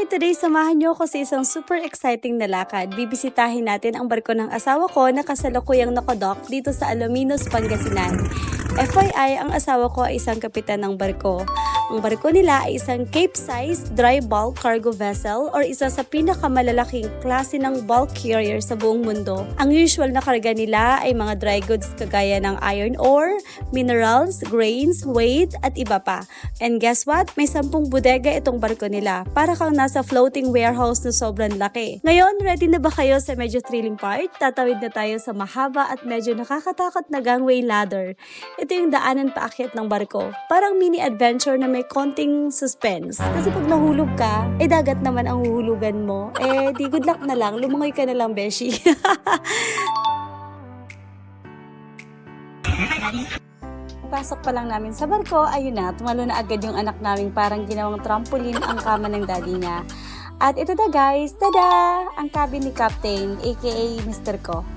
Hi! Today, samahan niyo ako sa isang super exciting na lakad. Bibisitahin natin ang barko ng asawa ko na kasalukuyang nakadock dito sa Alaminos, Pangasinan. FYI, ang asawa ko ay isang kapitan ng barko. Ang barko nila ay isang Cape-sized dry bulk cargo vessel or isa sa pinakamalalaking klase ng bulk carrier sa buong mundo. Ang usual na karga nila ay mga dry goods kagaya ng iron ore, minerals, grains, weight at iba pa. And guess what? May 10 bodega itong barko nila. Para kang nasa floating warehouse na sobrang laki. Ngayon, ready na ba kayo sa medyo thrilling part? Tatawid na tayo sa mahaba at medyo nakakatakot na gangway ladder. Ito yung daanan paakyat ng barko. Parang mini adventure na may konting suspense. Kasi pag nahulog ka, dagat naman ang huhulugan mo. Di good luck na lang. Lumangoy ka na lang, beshi. Pasok pa lang namin sa barko, ayun na, tumalo na agad yung anak namin parang ginawang trampoline ang kama ng daddy niya. At ito na guys, tada! Ang cabin ni Captain, aka Mr. Ko.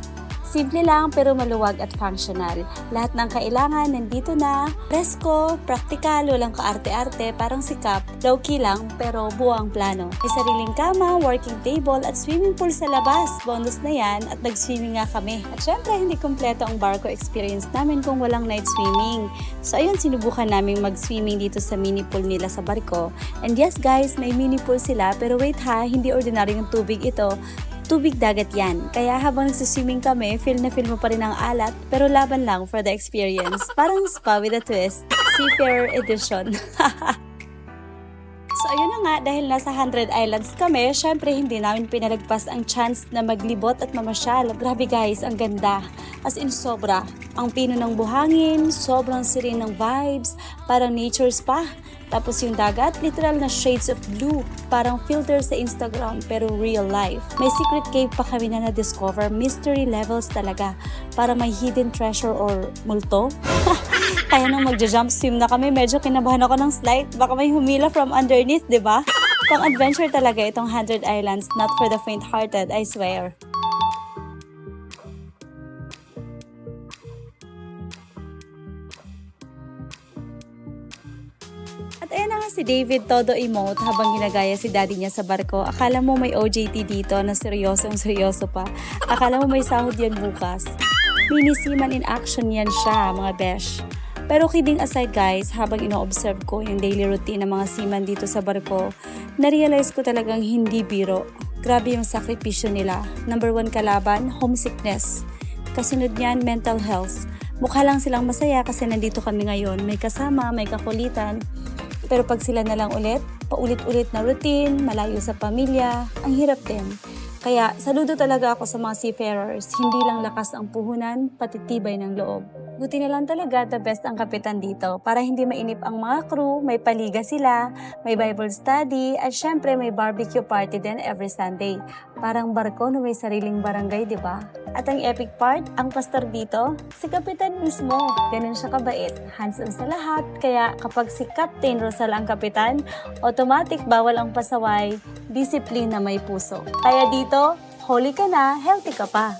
Simple lang pero maluwag at functional. Lahat ng kailangan nandito na. Presko, praktikal, walang kaarte-arte, parang sikap. Low-key lang pero buwang plano. May sariling kama, working table at swimming pool sa labas. Bonus na yan at nag-swimming nga kami. At syempre hindi kompleto ang barko experience namin kung walang night swimming. So ayun, sinubukan namin mag-swimming dito sa mini pool nila sa barko. And yes guys, may mini pool sila pero wait ha, hindi ordinary yung tubig ito. Tubig dagat yan. Kaya habang nagsiswimming kami, feel mo pa rin ang alat, pero laban lang for the experience. Parang spa with a twist. Seafarer edition. So ayun na nga, dahil nasa 100 Islands kami, syempre hindi namin pinalagpas ang chance na maglibot at mamasyal. Grabe guys, ang ganda. As in sobra. Ang pino ng buhangin, sobrang serene ng vibes, parang nature spa. Tapos yung dagat, literal na shades of blue. Parang filter sa Instagram pero real life. May secret cave pa kami na na-discover. Mystery levels talaga. Para may hidden treasure or multo. Kaya nung magja-jump swim na kami, medyo kinabahan ako ng slide. Baka may humila from underneath, di ba? Pang adventure talaga itong 100 Islands. Not for the faint-hearted, I swear. At ayan na nga si David todo emote habang ginagaya si daddy niya sa barko. Akala mo may OJT dito na seryosong-seryoso pa. Akala mo may sahod yan bukas. Mini seaman in action yan siya, mga besh. Pero kidding aside guys, habang ino-observe ko yung daily routine ng mga seaman dito sa barko, na-realize ko talagang hindi biro. Grabe yung sakripisyo nila. Number 1 kalaban, homesickness. Kasunod niyan, mental health. Mukha lang silang masaya kasi nandito kami ngayon. May kasama, may kakulitan. Pero pag sila na lang ulit, paulit-ulit na routine, malayo sa pamilya, ang hirap din. Kaya saludo talaga ako sa mga seafarers, hindi lang lakas ang puhunan, pati tibay ng loob. Buti na lang talaga the best ang kapitan dito para hindi mainip ang mga crew, may paliga sila, may Bible study, at syempre may barbecue party din every Sunday. Parang barko na may sariling barangay, di ba? At ang epic part, ang pastor dito, si kapitan mismo. Ganun siya kabait, hands-on sa lahat, kaya kapag si Captain Rosal ang kapitan, automatic bawal ang pasaway, disiplina may puso. Kaya dito, holy ka na, healthy ka pa.